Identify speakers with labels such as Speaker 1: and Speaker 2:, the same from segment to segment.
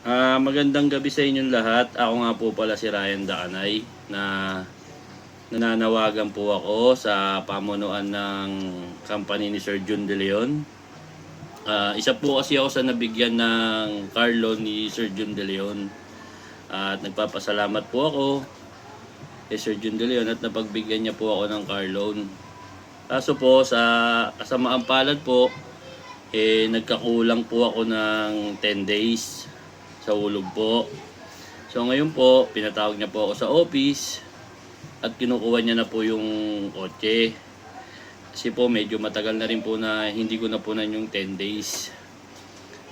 Speaker 1: Magandang gabi sa inyong lahat. Ako nga po pala si Ryan Daanay na nananawagan po ako sa pamunuan ng company ni Sir Jun De Leon. Isa po kasi ako sa nabigyan ng car loan ni Sir Jun De Leon. At nagpapasalamat po ako kay Sir Jun De Leon at napagbigyan niya po ako ng car loan. Kaso po sa kasamaang palad po, nagkakulang po ako ng 10 days sa hulog po. So ngayon po, pinatawag niya po ako sa office at kinukuha niya na po yung kotse. Kasi po medyo matagal na rin po na hindi ko napunan yung 10 days.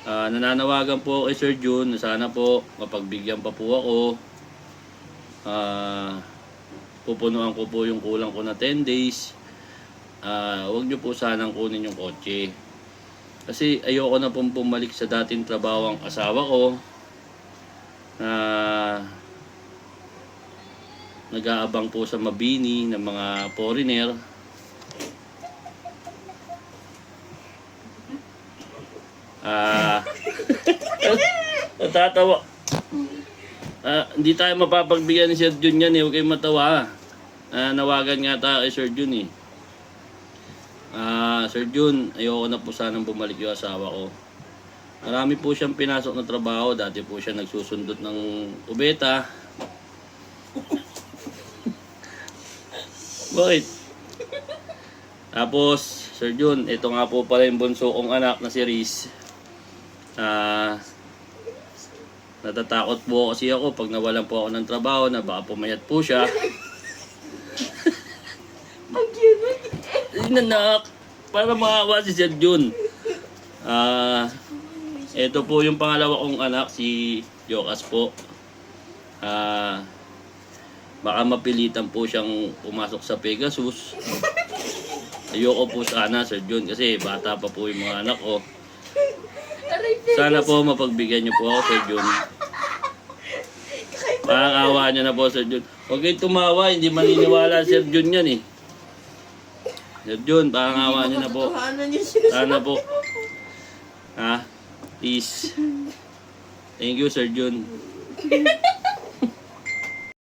Speaker 1: Nananawagan po kay Sir Jun na sana po mapagbigyan pa po ako. Pupunuan ko po yung kulang ko na 10 days. Huwag niyo po sanang kunin yung kotse. Kasi ayoko na pong bumalik sa dating trabaho ang asawa ko. Nag-aabang po sa Mabini ng mga foreigner. Natatawa. Hindi tayo mapapagbigyan ni Sir Jun yan eh. Huwag kayong matawa. Nawagan nga tayo kay Sir Jun eh. Sir Jun, ayoko na po sanang bumalik yung asawa ko. Marami po siyang pinasok na trabaho. Dati po siya nagsusundot ng kubeta. Bakit? Tapos, Sir Jun, ito nga po pala yung bunso kong anak na si Riz. Natatakot po kasi ako pag nawalan po ako ng trabaho na baka pumayat po siya. Inanak, para maawa si Sir Jun. Ito po yung pangalawa kong anak, si Jokas po. Baka mapilitan po siyang pumasok sa Pegasus. Ayoko po sana, Sir Jun, kasi bata pa po yung mga anak ko. Sana po mapagbigyan niyo po ako, Sir Jun. Parang awa niyo na po, Sir Jun. Huwag kayong tumawa, hindi maniniwala Sir Jun yan eh. Sir Jun, parang awa niyo na po. Sana po. Please. Thank you, Sir Jun.